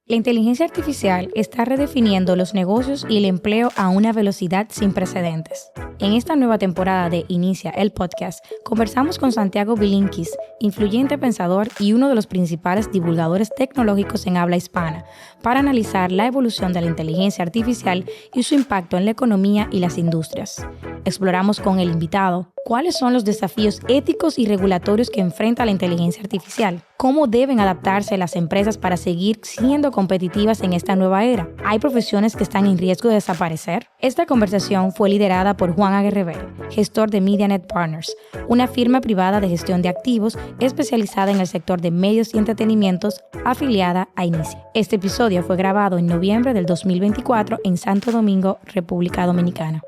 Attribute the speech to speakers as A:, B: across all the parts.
A: La inteligencia artificial está redefiniendo los negocios y el empleo a una velocidad sin precedentes. En esta nueva temporada de Inicia el Podcast, conversamos con Santiago Bilinkis, influyente pensador y uno de los principales divulgadores tecnológicos en habla hispana, para analizar la evolución de la inteligencia artificial y su impacto en la economía y las industrias. Exploramos con el invitado cuáles son los desafíos éticos y regulatorios que enfrenta la inteligencia artificial, cómo deben adaptarse las empresas para seguir siendo competitivas en esta nueva era. ¿Hay profesiones que están en riesgo de desaparecer? Esta conversación fue liderada por Juan Aguerrever, gestor de MediaNet Partners, una firma privada de gestión de activos especializada en el sector de medios y entretenimientos afiliada a Inicia. Este episodio fue grabado en noviembre del 2024 en Santo Domingo, República Dominicana.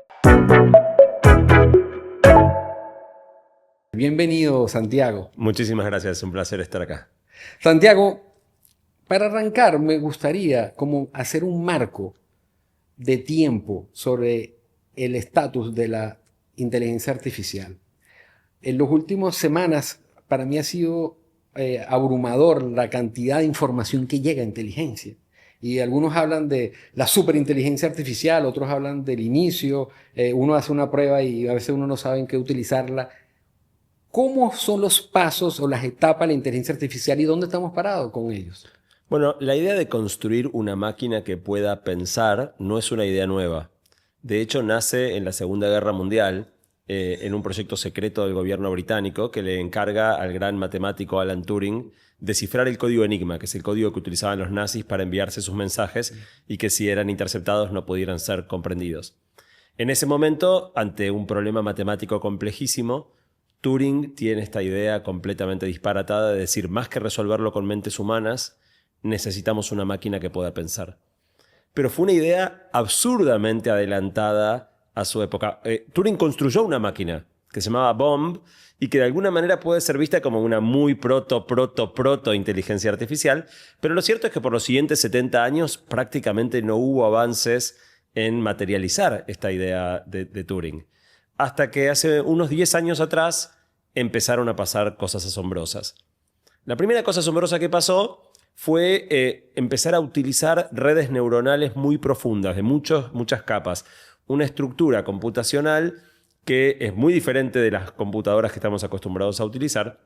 B: Bienvenido, Santiago.
C: Muchísimas gracias, es un placer estar acá.
B: Santiago, para arrancar me gustaría como hacer un marco de tiempo sobre el estatus de la inteligencia artificial. En las últimas semanas para mí ha sido abrumador la cantidad de información que llega a inteligencia. Y algunos hablan de la superinteligencia artificial, otros hablan del inicio, uno hace una prueba y a veces uno no sabe en qué utilizarla. ¿Cómo son los pasos o las etapas de la inteligencia artificial y dónde estamos parados con ellos?
C: Bueno, la idea de construir una máquina que pueda pensar no es una idea nueva. De hecho, nace en la Segunda Guerra Mundial, en un proyecto secreto del gobierno británico que le encarga al gran matemático Alan Turing descifrar el código Enigma, que es el código que utilizaban los nazis para enviarse sus mensajes y que si eran interceptados no pudieran ser comprendidos. En ese momento, ante un problema matemático complejísimo, Turing tiene esta idea completamente disparatada de decir, más que resolverlo con mentes humanas, necesitamos una máquina que pueda pensar. Pero fue una idea absurdamente adelantada a su época. Turing construyó una máquina que se llamaba Bomb y que de alguna manera puede ser vista como una muy proto inteligencia artificial, pero lo cierto es que por los siguientes 70 años prácticamente no hubo avances en materializar esta idea de Turing. Hasta que hace unos 10 años atrás empezaron a pasar cosas asombrosas. La primera cosa asombrosa que pasó fue empezar a utilizar redes neuronales muy profundas, de muchas capas. Una estructura computacional que es muy diferente de las computadoras que estamos acostumbrados a utilizar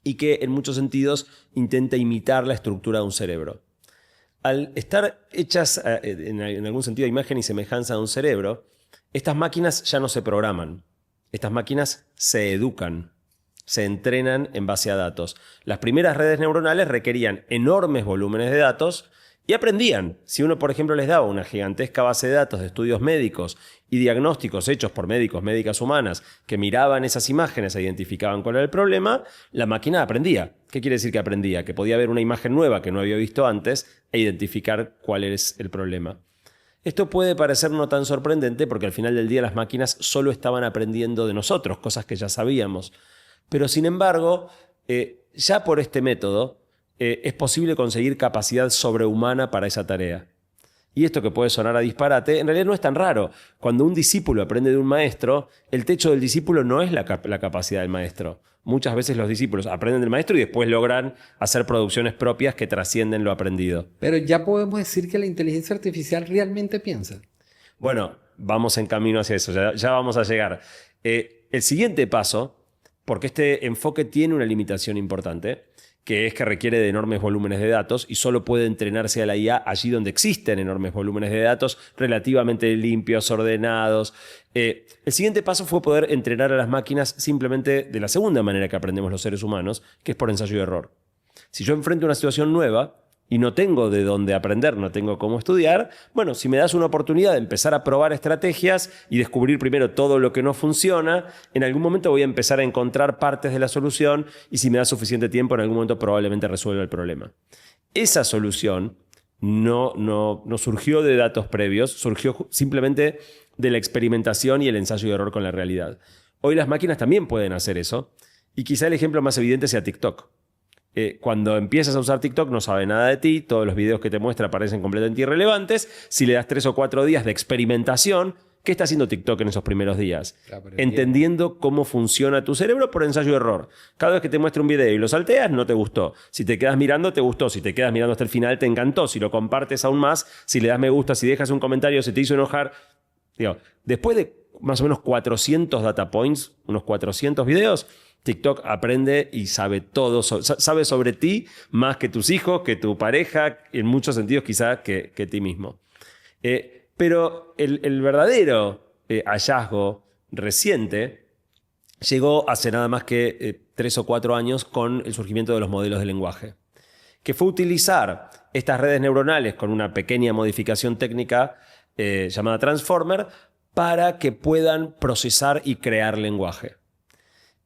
C: y que en muchos sentidos intenta imitar la estructura de un cerebro. Al estar hechas en algún sentido a imagen y semejanza de un cerebro, estas máquinas ya no se programan. Estas máquinas se educan, se entrenan en base a datos. Las primeras redes neuronales requerían enormes volúmenes de datos y aprendían. Si uno, por ejemplo, les daba una gigantesca base de datos de estudios médicos y diagnósticos hechos por médicos, médicas humanas, que miraban esas imágenes e identificaban cuál era el problema, la máquina aprendía. ¿Qué quiere decir que aprendía? Que podía ver una imagen nueva que no había visto antes e identificar cuál es el problema. Esto puede parecer no tan sorprendente porque al final del día las máquinas solo estaban aprendiendo de nosotros, cosas que ya sabíamos. Pero sin embargo, ya por este método es posible conseguir capacidad sobrehumana para esa tarea. Y esto que puede sonar a disparate, en realidad no es tan raro. Cuando un discípulo aprende de un maestro, el techo del discípulo no es la capacidad del maestro. Muchas veces los discípulos aprenden del maestro y después logran hacer producciones propias que trascienden lo aprendido.
B: Pero ya podemos decir que la inteligencia artificial realmente piensa.
C: Bueno, vamos en camino hacia eso, ya vamos a llegar. El siguiente paso, porque este enfoque tiene una limitación importante, que es que requiere de enormes volúmenes de datos y solo puede entrenarse a la IA allí donde existen enormes volúmenes de datos relativamente limpios, ordenados. El siguiente paso fue poder entrenar a las máquinas simplemente de la segunda manera que aprendemos los seres humanos, que es por ensayo y error. Si yo enfrento una situación nueva y no tengo de dónde aprender, no tengo cómo estudiar, bueno, si me das una oportunidad de empezar a probar estrategias y descubrir primero todo lo que no funciona, en algún momento voy a empezar a encontrar partes de la solución y si me da suficiente tiempo, en algún momento probablemente resuelva el problema. Esa solución no surgió de datos previos, surgió simplemente de la experimentación y el ensayo y error con la realidad. Hoy las máquinas también pueden hacer eso y quizá el ejemplo más evidente sea TikTok. Cuando empiezas a usar TikTok no sabe nada de ti, todos los videos que te muestra parecen completamente irrelevantes. Si le das 3 o 4 días de experimentación, ¿Qué está haciendo TikTok en esos primeros días? Entendiendo cómo funciona tu cerebro por ensayo y error. Cada vez que te muestra un video y lo salteas, no te gustó. Si te quedas mirando, te gustó. Si te quedas mirando hasta el final, te encantó. Si lo compartes aún más, si le das me gusta, si dejas un comentario, se te hizo enojar. Digo, después de más o menos 400 data points, unos 400 videos, TikTok aprende y sabe todo, sabe sobre ti más que tus hijos, que tu pareja, en muchos sentidos quizás que ti mismo. Pero el verdadero hallazgo reciente llegó hace nada más que 3 o 4 años con el surgimiento de los modelos de lenguaje, que fue utilizar estas redes neuronales con una pequeña modificación técnica llamada Transformer para que puedan procesar y crear lenguaje.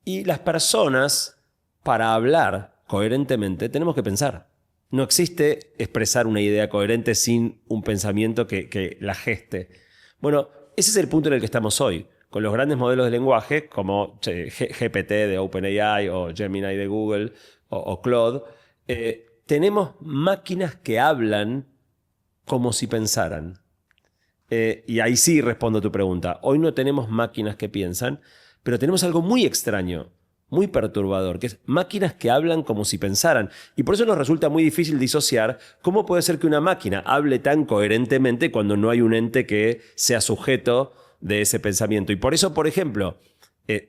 C: Y las personas, para hablar coherentemente, tenemos que pensar. No existe expresar una idea coherente sin un pensamiento que la geste. Bueno, ese es el punto en el que estamos hoy, con los grandes modelos de lenguaje como GPT de OpenAI o Gemini de Google o Claude. Tenemos máquinas que hablan como si pensaran. Y ahí sí respondo a tu pregunta. Hoy no tenemos máquinas que piensan, pero tenemos algo muy extraño, muy perturbador, que es máquinas que hablan como si pensaran. Y por eso nos resulta muy difícil disociar cómo puede ser que una máquina hable tan coherentemente cuando no hay un ente que sea sujeto de ese pensamiento. Y por eso, por ejemplo,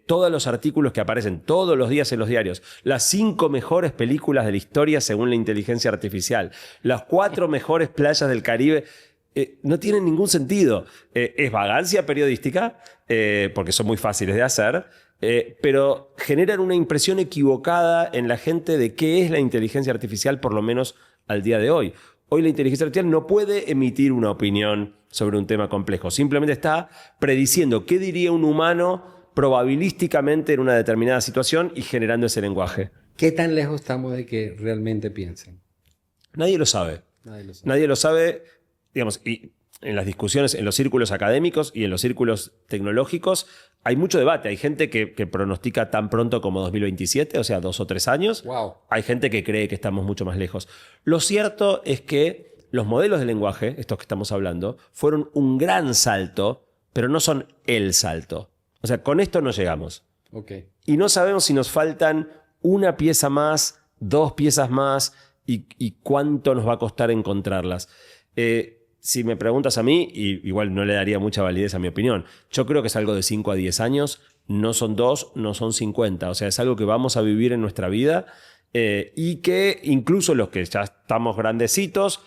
C: todos los artículos que aparecen todos los días en los diarios, las 5 mejores películas de la historia según la inteligencia artificial, las 4 mejores playas del Caribe, no tienen ningún sentido. Es vagancia periodística, porque son muy fáciles de hacer, pero generan una impresión equivocada en la gente de qué es la inteligencia artificial, por lo menos al día de hoy. Hoy la inteligencia artificial no puede emitir una opinión sobre un tema complejo. Simplemente está prediciendo qué diría un humano probabilísticamente en una determinada situación y generando ese lenguaje.
B: ¿Qué tan lejos estamos de que realmente piensen?
C: Nadie lo sabe. Nadie lo sabe. Digamos, y en las discusiones, en los círculos académicos y en los círculos tecnológicos, hay mucho debate. Hay gente que pronostica tan pronto como 2027, o sea, 2 o 3 años.
B: Wow.
C: Hay gente que cree que estamos mucho más lejos. Lo cierto es que los modelos de lenguaje, estos que estamos hablando, fueron un gran salto, pero no son el salto. O sea, con esto no llegamos.
B: Okay.
C: Y no sabemos si nos faltan una pieza más, 2 piezas más, y cuánto nos va a costar encontrarlas. Si me preguntas a mí, y igual no le daría mucha validez a mi opinión, yo creo que es algo de 5 a 10 años, no son 2, no son 50. O sea, es algo que vamos a vivir en nuestra vida y que incluso los que ya estamos grandecitos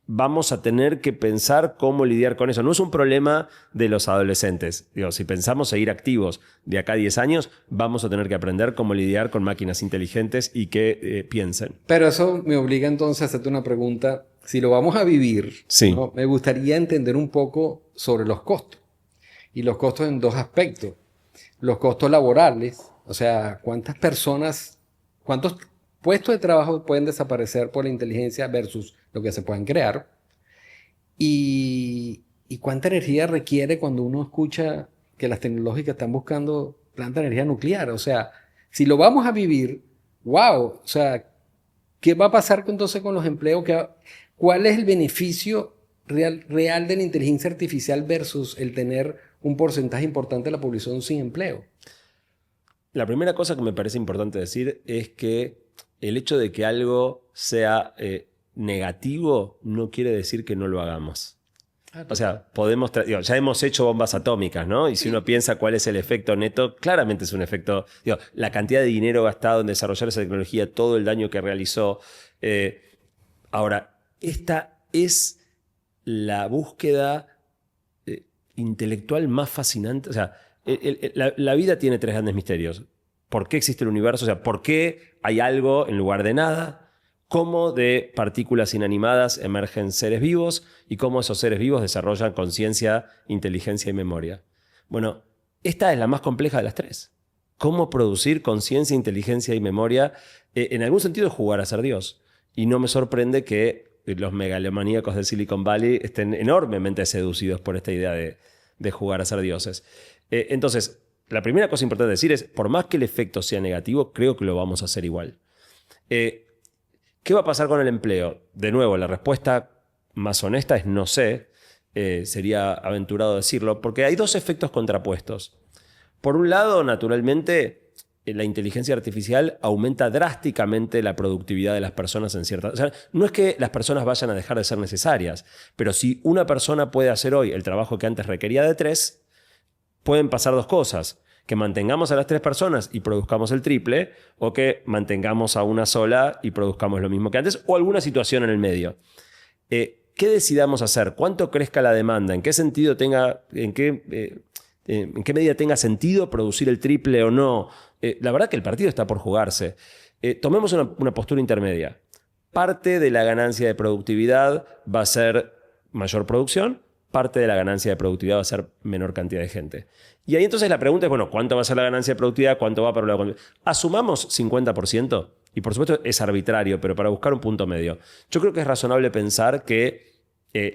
C: vamos a tener que pensar cómo lidiar con eso. No es un problema de los adolescentes. Digo, si pensamos seguir activos de acá a 10 años, vamos a tener que aprender cómo lidiar con máquinas inteligentes y que piensen.
B: Pero eso me obliga entonces a hacerte una pregunta. Si lo vamos a vivir,
C: sí,
B: ¿no? Me gustaría entender un poco sobre los costos. Y los costos en 2 aspectos. Los costos laborales, o sea, cuántas personas, cuántos puestos de trabajo pueden desaparecer por la inteligencia versus lo que se pueden crear. Y cuánta energía requiere cuando uno escucha que las tecnológicas están buscando plantas de energía nuclear. O sea, si lo vamos a vivir, wow, o sea, ¿qué va a pasar entonces con los empleos? ¿Cuál es el beneficio real de la inteligencia artificial versus el tener un porcentaje importante de la población sin empleo?
C: La primera cosa que me parece importante decir es que el hecho de que algo sea negativo no quiere decir que no lo hagamos. O sea, ya hemos hecho bombas atómicas, ¿no? Y si uno piensa cuál es el efecto neto, claramente es un efecto... la cantidad de dinero gastado en desarrollar esa tecnología, todo el daño que realizó. Ahora, esta es la búsqueda intelectual más fascinante. O sea, la vida tiene 3 grandes misterios. ¿Por qué existe el universo? O sea, ¿por qué hay algo en lugar de nada? ¿Cómo de partículas inanimadas emergen seres vivos? ¿Y cómo esos seres vivos desarrollan conciencia, inteligencia y memoria? Bueno, esta es la más compleja de las 3. ¿Cómo producir conciencia, inteligencia y memoria? En algún sentido es jugar a ser Dios. Y no me sorprende que los megalomaníacos de Silicon Valley estén enormemente seducidos por esta idea de jugar a ser dioses. Entonces, la primera cosa importante decir es, por más que el efecto sea negativo, creo que lo vamos a hacer igual. ¿Qué va a pasar con el empleo? De nuevo, la respuesta más honesta es no sé. sería aventurado decirlo, porque hay dos efectos contrapuestos. Por un lado, naturalmente, la inteligencia artificial aumenta drásticamente la productividad de las personas en ciertas... O sea, no es que las personas vayan a dejar de ser necesarias, pero si una persona puede hacer hoy el trabajo que antes requería de 3, pueden pasar dos cosas. Que mantengamos a las 3 personas y produzcamos el triple, o que mantengamos a una sola y produzcamos lo mismo que antes, o alguna situación en el medio. ¿Qué decidamos hacer? ¿Cuánto crezca la demanda? ¿En qué sentido tenga... ¿En qué medida tenga sentido producir el triple o no? La verdad que el partido está por jugarse. Tomemos una postura intermedia. Parte de la ganancia de productividad va a ser mayor producción, parte de la ganancia de productividad va a ser menor cantidad de gente. Y ahí entonces la pregunta es, bueno, ¿cuánto va a ser la ganancia de productividad? ¿Cuánto va para la... Asumamos 50%, y por supuesto es arbitrario, pero para buscar un punto medio. Yo creo que es razonable pensar que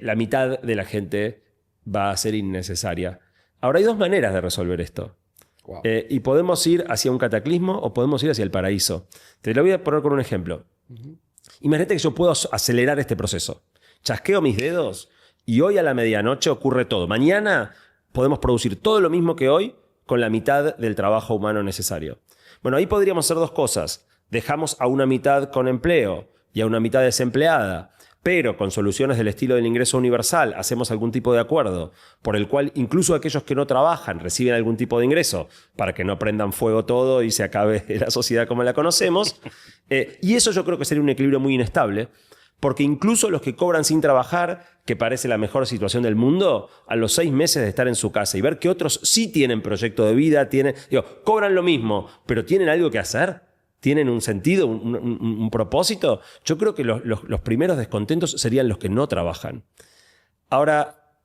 C: la mitad de la gente va a ser innecesaria. Ahora hay dos maneras de resolver esto.
B: Wow.
C: Y podemos ir hacia un cataclismo o podemos ir hacia el paraíso. Te lo voy a poner con un ejemplo. Imagínate que yo puedo acelerar este proceso. Chasqueo mis dedos y hoy a la medianoche ocurre todo. Mañana podemos producir todo lo mismo que hoy con la mitad del trabajo humano necesario. Bueno, ahí podríamos hacer dos cosas. Dejamos a una mitad con empleo y a una mitad desempleada, pero con soluciones del estilo del ingreso universal hacemos algún tipo de acuerdo por el cual incluso aquellos que no trabajan reciben algún tipo de ingreso para que no prendan fuego todo y se acabe la sociedad como la conocemos. Y eso yo creo que sería un equilibrio muy inestable, porque incluso los que cobran sin trabajar, que parece la mejor situación del mundo, a los 6 meses de estar en su casa y ver que otros sí tienen proyecto de vida, cobran lo mismo, pero tienen algo que hacer, tienen un sentido, un propósito, yo creo que los primeros descontentos serían los que no trabajan. Ahora,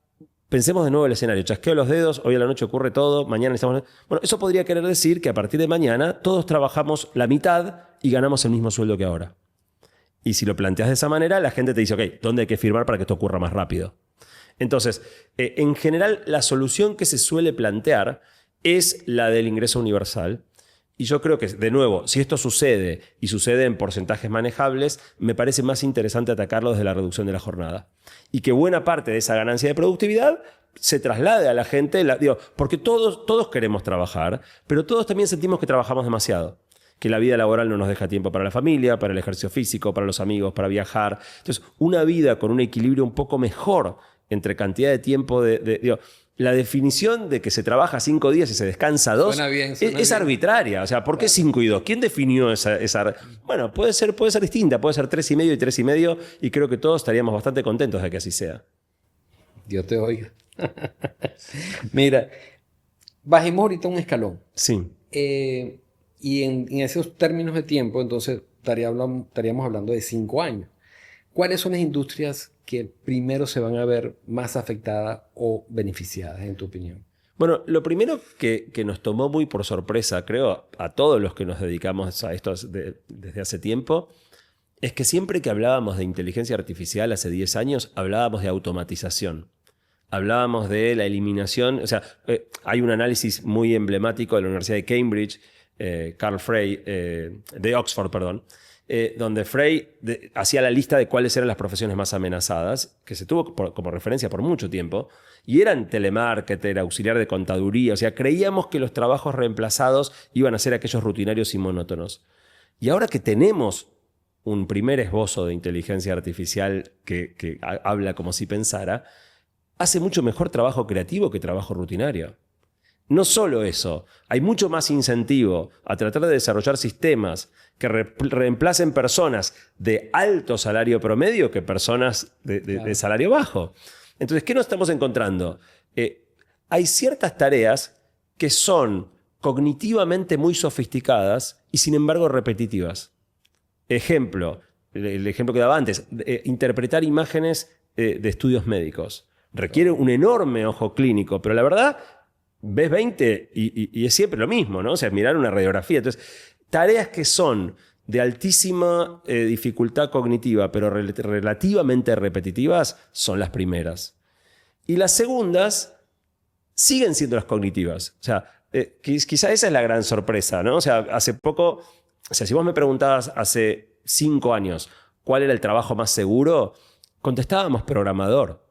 C: pensemos de nuevo el escenario. Chasqueo los dedos, hoy a la noche ocurre todo, mañana estamos... Bueno, eso podría querer decir que a partir de mañana todos trabajamos la mitad y ganamos el mismo sueldo que ahora. Y si lo planteas de esa manera, la gente te dice, ok, ¿dónde hay que firmar para que esto ocurra más rápido? Entonces, en general, la solución que se suele plantear es la del ingreso universal. Y yo creo que, de nuevo, si esto sucede y sucede en porcentajes manejables, me parece más interesante atacarlo desde la reducción de la jornada. Y que buena parte de esa ganancia de productividad se traslade a la gente, porque todos queremos trabajar, pero todos también sentimos que trabajamos demasiado. Que la vida laboral no nos deja tiempo para la familia, para el ejercicio físico, para los amigos, para viajar. Entonces, una vida con un equilibrio un poco mejor entre cantidad de tiempo la definición de que se trabaja 5 días y se descansa 2
B: suena bien.
C: Es arbitraria. O sea, ¿por qué 5 y 2? ¿Quién definió esa? Bueno, puede ser distinta, puede ser 3,5 y 3,5 y creo que todos estaríamos bastante contentos de que así sea.
B: Dios te oiga. Mira, bajemos ahorita un escalón.
C: Sí.
B: Y en esos términos de tiempo, entonces estaríamos hablando de 5 años. ¿Cuáles son las industrias que primero se van a ver más afectadas o beneficiadas, en tu opinión?
C: Bueno, lo primero que nos tomó muy por sorpresa, creo, a todos los que nos dedicamos a esto desde hace tiempo, es que siempre que hablábamos de inteligencia artificial hace 10 años, hablábamos de automatización. Hablábamos de la eliminación. O sea, hay un análisis muy emblemático de la Universidad de Cambridge, Carl Frey, de Oxford, perdón, donde Frey hacía la lista de cuáles eran las profesiones más amenazadas, que se tuvo como referencia por mucho tiempo, y eran telemarketer, auxiliar de contaduría. O sea, creíamos que los trabajos reemplazados iban a ser aquellos rutinarios y monótonos. Y ahora que tenemos un primer esbozo de inteligencia artificial que habla como si pensara, hace mucho mejor trabajo creativo que trabajo rutinario. No solo eso, hay mucho más incentivo a tratar de desarrollar sistemas que reemplacen personas de alto salario promedio que personas de salario bajo. Entonces, ¿qué nos estamos encontrando? Hay ciertas tareas que son cognitivamente muy sofisticadas y sin embargo repetitivas. Ejemplo, el ejemplo que daba antes, interpretar imágenes de estudios médicos. Requiere un enorme ojo clínico, pero la verdad, ves 20 y es siempre lo mismo, ¿no? O sea, mirar una radiografía. Entonces, tareas que son de altísima dificultad cognitiva, pero relativamente repetitivas, son las primeras. Y las segundas siguen siendo las cognitivas. O sea, quizá esa es la gran sorpresa, ¿no? O sea, hace poco, o sea, si vos me preguntabas hace 5 años cuál era el trabajo más seguro, contestábamos programador.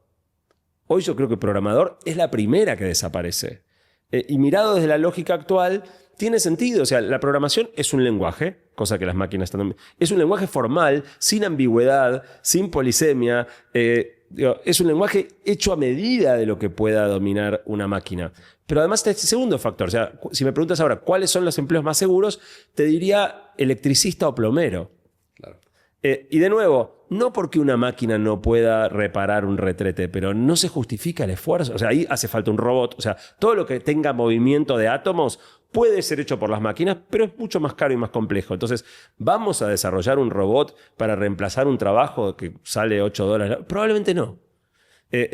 C: Hoy yo creo que programador es la primera que desaparece. Y mirado desde la lógica actual, tiene sentido. O sea, la programación es un lenguaje, cosa que las máquinas están... Es un lenguaje formal, sin ambigüedad, sin polisemia. Es un lenguaje hecho a medida de lo que pueda dominar una máquina. Pero además está este segundo factor. O sea, si me preguntas ahora cuáles son los empleos más seguros, te diría electricista o plomero.
B: Claro.
C: Y de nuevo, no porque una máquina no pueda reparar un retrete, pero no se justifica el esfuerzo. O sea, ahí hace falta un robot. O sea, todo lo que tenga movimiento de átomos puede ser hecho por las máquinas, pero es mucho más caro y más complejo. Entonces, ¿vamos a desarrollar un robot para reemplazar un trabajo que sale $8? Probablemente no.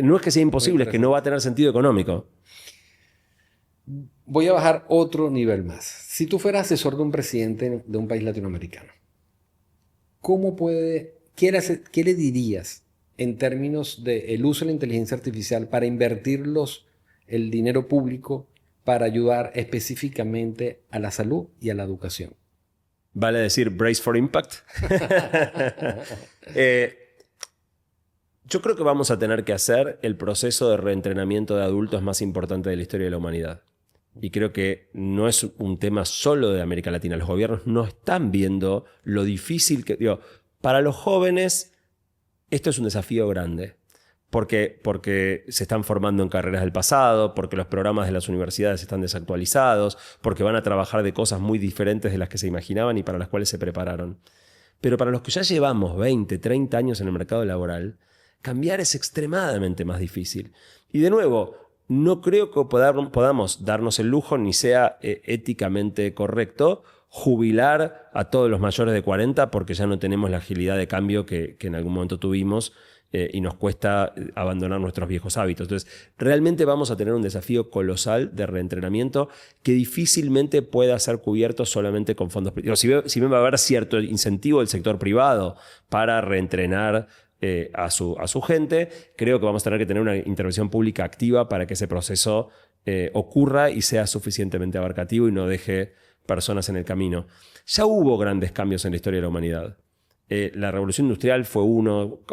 C: No es que sea imposible, es que no va a tener sentido económico.
B: Voy a bajar otro nivel más. Si tú fueras asesor de un presidente de un país latinoamericano, ¿qué le dirías en términos del uso de la inteligencia artificial para invertir el dinero público para ayudar específicamente a la salud y a la educación?
C: Vale decir brace for impact. Yo creo que vamos a tener que hacer el proceso de reentrenamiento de adultos más importante de la historia de la humanidad. Y creo que no es un tema solo de América Latina. Los gobiernos no están viendo lo difícil que... para los jóvenes esto es un desafío grande. Porque se están formando en carreras del pasado, porque los programas de las universidades están desactualizados, porque van a trabajar de cosas muy diferentes de las que se imaginaban y para las cuales se prepararon. Pero para los que ya llevamos 20, 30 años en el mercado laboral, cambiar es extremadamente más difícil. Y de nuevo, no creo que podamos darnos el lujo, ni sea éticamente correcto, jubilar a todos los mayores de 40 porque ya no tenemos la agilidad de cambio que en algún momento tuvimos y nos cuesta abandonar nuestros viejos hábitos. Entonces, realmente vamos a tener un desafío colosal de reentrenamiento que difícilmente pueda ser cubierto solamente con fondos privados. Si bien va a haber cierto incentivo del sector privado para reentrenar a su gente, creo que vamos a tener que tener una intervención pública activa para que ese proceso ocurra y sea suficientemente abarcativo y no deje personas en el camino. Ya hubo grandes cambios en la historia de la humanidad. La revolución industrial fue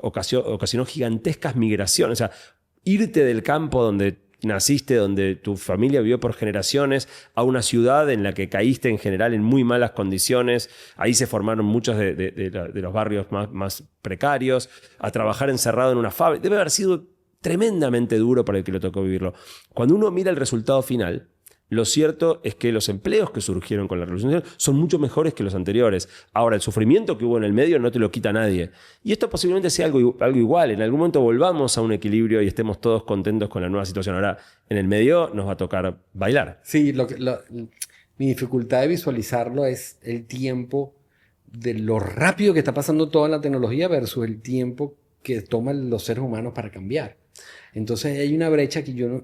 C: ocasionó gigantescas migraciones. O sea, irte del campo donde naciste, donde tu familia vivió por generaciones, a una ciudad en la que caíste en general en muy malas condiciones. Ahí se formaron muchos de los barrios más precarios. A trabajar encerrado en una fábrica. Debe haber sido tremendamente duro para el que le tocó vivirlo. Cuando uno mira el resultado final, lo cierto es que los empleos que surgieron con la revolución industrial son mucho mejores que los anteriores. Ahora, el sufrimiento que hubo en el medio no te lo quita nadie. Y esto posiblemente sea algo igual. En algún momento volvamos a un equilibrio y estemos todos contentos con la nueva situación. Ahora, en el medio nos va a tocar bailar.
B: Sí, mi dificultad de visualizarlo es el tiempo de lo rápido que está pasando toda la tecnología versus el tiempo que toman los seres humanos para cambiar. Entonces hay una brecha que yo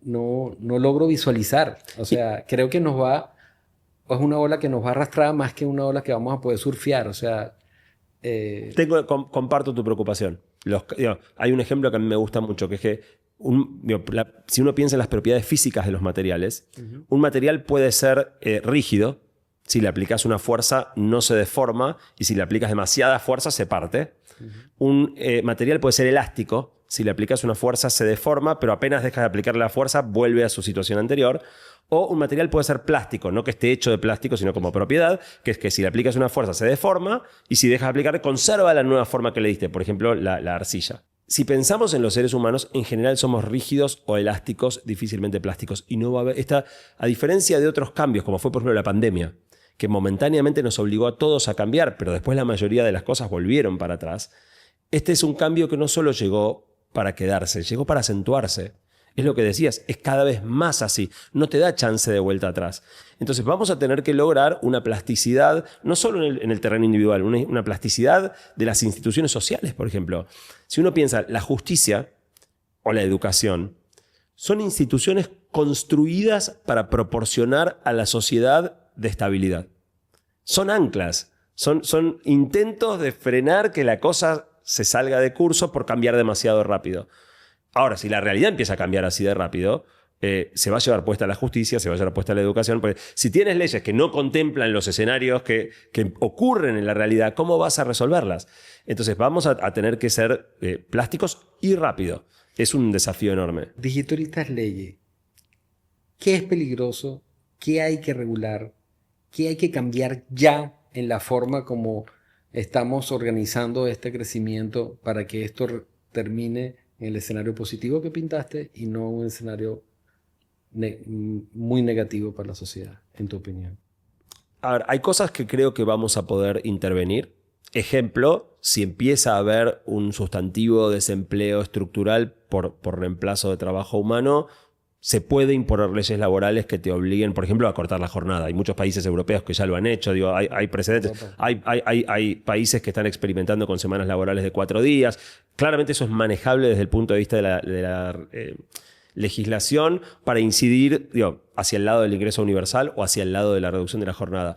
B: no logro visualizar. O sea, creo que es una ola que nos va a arrastrar más que una ola que vamos a poder surfear. O sea...
C: Comparto tu preocupación. Hay un ejemplo que a mí me gusta mucho, que es que si uno piensa en las propiedades físicas de los materiales, un material puede ser rígido. Si le aplicas una fuerza, no se deforma, y si le aplicas demasiada fuerza, se parte. Un material puede ser elástico. Si le aplicas una fuerza, se deforma, pero apenas dejas de aplicarle la fuerza, vuelve a su situación anterior. O un material puede ser plástico, no que esté hecho de plástico, sino como propiedad, que es que si le aplicas una fuerza, se deforma, y si dejas de aplicarle, conserva la nueva forma que le diste, por ejemplo, la arcilla. Si pensamos en los seres humanos, en general somos rígidos o elásticos, difícilmente plásticos. Y no va a haber a diferencia de otros cambios, como fue por ejemplo la pandemia, que momentáneamente nos obligó a todos a cambiar, pero después la mayoría de las cosas volvieron para atrás. Este es un cambio que no solo llegó para quedarse, llegó para acentuarse. Es lo que decías, es cada vez más así. No te da chance de vuelta atrás. Entonces vamos a tener que lograr una plasticidad, no solo en el terreno individual, una plasticidad de las instituciones sociales, por ejemplo. Si uno piensa, la justicia o la educación son instituciones construidas para proporcionar a la sociedad de estabilidad. Son anclas, son intentos de frenar que la cosa se salga de curso por cambiar demasiado rápido. Ahora, si la realidad empieza a cambiar así de rápido, se va a llevar puesta la justicia, se va a llevar puesta la educación. Porque si tienes leyes que no contemplan los escenarios que ocurren en la realidad, ¿cómo vas a resolverlas? Entonces vamos a tener que ser plásticos y rápido. Es un desafío enorme.
B: Digitalizas leyes. ¿Qué es peligroso? ¿Qué hay que regular? ¿Qué hay que cambiar ya en la forma como estamos organizando este crecimiento para que esto termine en el escenario positivo que pintaste y no un escenario muy negativo para la sociedad, en tu opinión?
C: A ver, hay cosas que creo que vamos a poder intervenir. Ejemplo, si empieza a haber un sustantivo desempleo estructural por reemplazo de trabajo humano, se puede imponer leyes laborales que te obliguen, por ejemplo, a cortar la jornada. Hay muchos países europeos que ya lo han hecho, digo, hay precedentes. Hay países que están experimentando con semanas laborales de 4 días. Claramente eso es manejable desde el punto de vista de la legislación para incidir, digo, hacia el lado del ingreso universal o hacia el lado de la reducción de la jornada.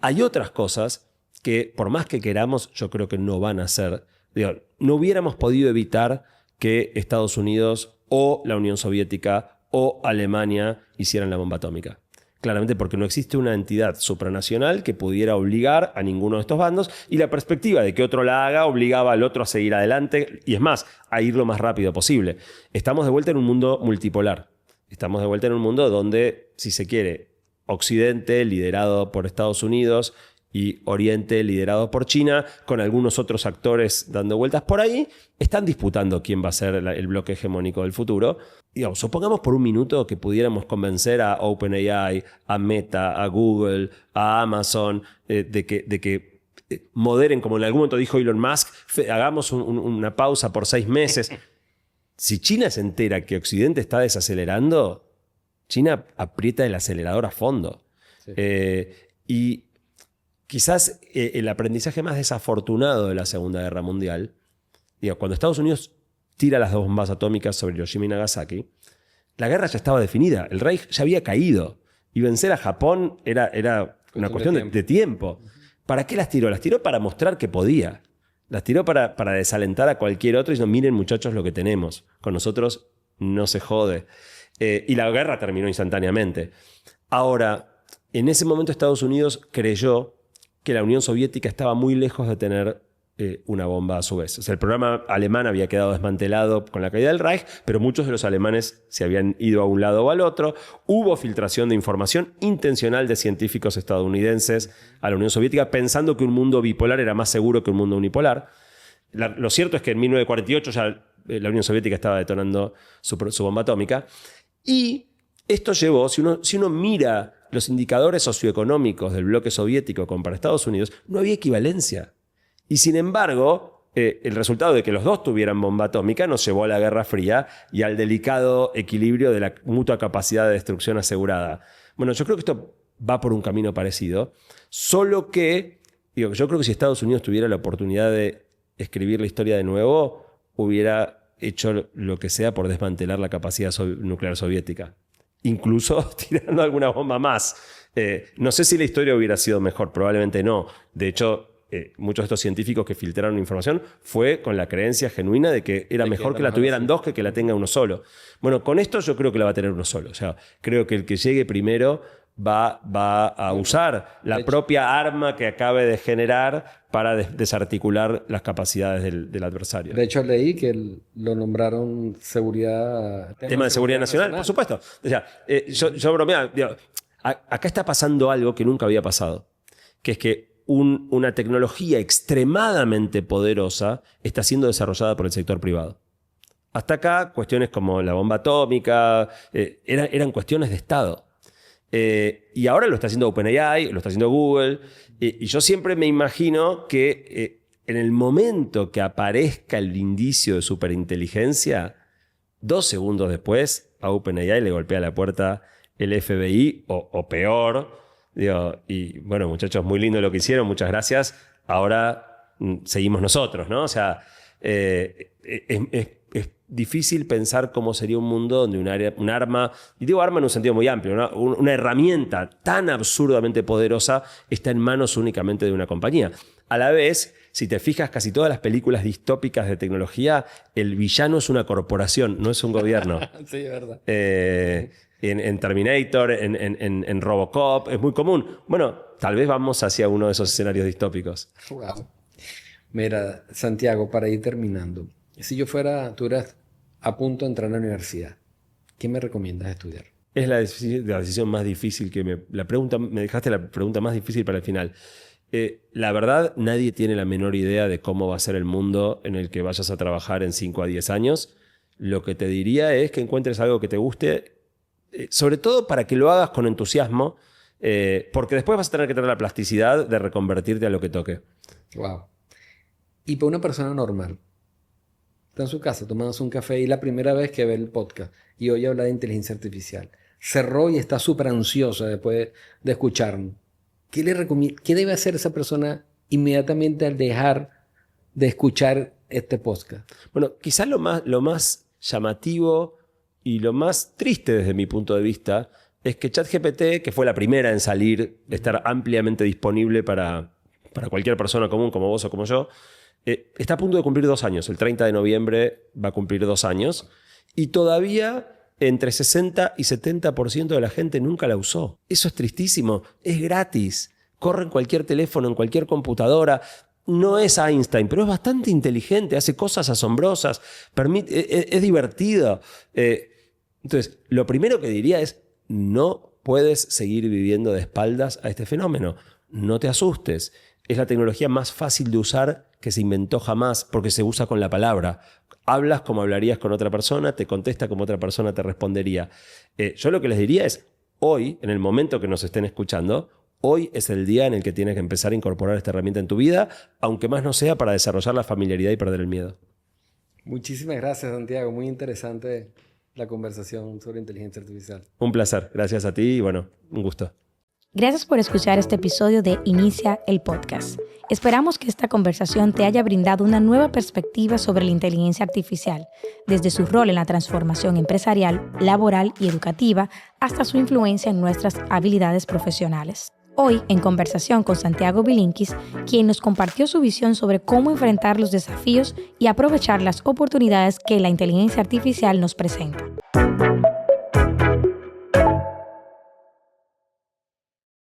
C: Hay otras cosas que, por más que queramos, yo creo que no van a ser. Digo, no hubiéramos podido evitar que Estados Unidos o la Unión Soviética o Alemania hicieran la bomba atómica. Claramente porque no existe una entidad supranacional que pudiera obligar a ninguno de estos bandos, y la perspectiva de que otro la haga obligaba al otro a seguir adelante, y es más, a ir lo más rápido posible. Estamos de vuelta en un mundo multipolar. Estamos de vuelta en un mundo donde, si se quiere, Occidente, liderado por Estados Unidos, y Oriente, liderado por China, con algunos otros actores dando vueltas por ahí, están disputando quién va a ser el bloque hegemónico del futuro. Digamos, supongamos por un minuto que pudiéramos convencer a OpenAI, a Meta, a Google, a Amazon, de que moderen, como en algún momento dijo Elon Musk, hagamos una pausa por 6 meses. Si China se entera que Occidente está desacelerando, China aprieta el acelerador a fondo. Sí. Y quizás el aprendizaje más desafortunado de la Segunda Guerra Mundial, digo, cuando Estados Unidos tira las 2 bombas atómicas sobre Hiroshima y Nagasaki, la guerra ya estaba definida, el Reich ya había caído, y vencer a Japón era una cuestión de tiempo. ¿Para qué las tiró? Las tiró para mostrar que podía. Las tiró para desalentar a cualquier otro y decir, miren muchachos lo que tenemos, con nosotros no se jode. Y la guerra terminó instantáneamente. Ahora, en ese momento Estados Unidos creyó que la Unión Soviética estaba muy lejos de tener una bomba a su vez. O sea, el programa alemán había quedado desmantelado con la caída del Reich, pero muchos de los alemanes se habían ido a un lado o al otro. Hubo filtración de información intencional de científicos estadounidenses a la Unión Soviética, pensando que un mundo bipolar era más seguro que un mundo unipolar. Lo cierto es que en 1948 ya la Unión Soviética estaba detonando su bomba atómica. Y esto llevó, si uno mira los indicadores socioeconómicos del bloque soviético para Estados Unidos, no había equivalencia. Y sin embargo, el resultado de que los dos tuvieran bomba atómica nos llevó a la Guerra Fría y al delicado equilibrio de la mutua capacidad de destrucción asegurada. Bueno, yo creo que esto va por un camino parecido, solo que yo creo que si Estados Unidos tuviera la oportunidad de escribir la historia de nuevo, hubiera hecho lo que sea por desmantelar la capacidad nuclear soviética. Incluso tirando alguna bomba más. No sé si la historia hubiera sido mejor, probablemente no. De hecho, muchos de estos científicos que filtraron información fue con la creencia genuina de que era mejor que la tuvieran 2 que la tenga uno solo. Bueno, con esto yo creo que la va a tener uno solo. O sea, creo que el que llegue primero va a usar la propia arma que acabe de generar para desarticular las capacidades del adversario.
B: De hecho, leí que lo nombraron seguridad...
C: Tema de seguridad nacional, por supuesto. O sea, yo bromeaba. Digo, acá está pasando algo que nunca había pasado, que es que una tecnología extremadamente poderosa está siendo desarrollada por el sector privado. Hasta acá, cuestiones como la bomba atómica eran cuestiones de Estado. Y ahora lo está haciendo OpenAI, lo está haciendo Google. Y yo siempre me imagino que en el momento que aparezca el indicio de superinteligencia, 2 segundos después a OpenAI le golpea la puerta el FBI o peor. Digo, y bueno, muchachos, muy lindo lo que hicieron, muchas gracias. Ahora seguimos nosotros, ¿no? O sea, es difícil pensar cómo sería un mundo donde un arma, y digo arma en un sentido muy amplio, una herramienta tan absurdamente poderosa está en manos únicamente de una compañía. A la vez, Si te fijas, casi todas las películas distópicas de tecnología, el villano es una corporación, no es un gobierno.
B: Sí, es verdad.
C: En Terminator, en Robocop, es muy común. Bueno, tal vez vamos hacia uno de esos escenarios distópicos.
B: Wow. Mira, Santiago, para ir terminando, si yo fuera, tú eras a punto de entrar a la universidad, ¿qué me recomiendas estudiar?
C: Es la decisión más difícil que me dejaste la pregunta más difícil para el final. La verdad, nadie tiene la menor idea de cómo va a ser el mundo en el que vayas a trabajar en 5 a 10 años. Lo que te diría es que encuentres algo que te guste, sobre todo para que lo hagas con entusiasmo, porque después vas a tener que tener la plasticidad de reconvertirte a lo que toque.
B: Wow. Y para una persona normal, está en su casa tomándose un café y la primera vez que ve el podcast y oye hablar de inteligencia artificial, cerró y está súper ansiosa después de escucharnos. ¿Qué debe hacer esa persona inmediatamente al dejar de escuchar este podcast?
C: Bueno, quizás lo más llamativo y lo más triste desde mi punto de vista es que ChatGPT, que fue la primera en salir, estar ampliamente disponible para cualquier persona común como vos o como yo, está a punto de cumplir 2 años. El 30 de noviembre va a cumplir 2 años y todavía entre 60 y 70% de la gente nunca la usó. Eso es tristísimo. Es gratis. Corre en cualquier teléfono, en cualquier computadora. No es Einstein, pero es bastante inteligente. Hace cosas asombrosas. Es divertido. Entonces, lo primero que diría es: no puedes seguir viviendo de espaldas a este fenómeno. No te asustes. Es la tecnología más fácil de usar que se inventó jamás porque se usa con la palabra. Hablas como hablarías con otra persona, te contesta como otra persona te respondería. Yo lo que les diría es, hoy, en el momento que nos estén escuchando, hoy es el día en el que tienes que empezar a incorporar esta herramienta en tu vida, aunque más no sea para desarrollar la familiaridad y perder el miedo.
B: Muchísimas gracias, Santiago. Muy interesante la conversación sobre inteligencia artificial.
C: Un placer. Gracias a ti y bueno, un gusto.
A: Gracias por escuchar este episodio de Inicia el Podcast. Esperamos que esta conversación te haya brindado una nueva perspectiva sobre la inteligencia artificial, desde su rol en la transformación empresarial, laboral y educativa, hasta su influencia en nuestras habilidades profesionales. Hoy, en conversación con Santiago Bilinkis, quien nos compartió su visión sobre cómo enfrentar los desafíos y aprovechar las oportunidades que la inteligencia artificial nos presenta.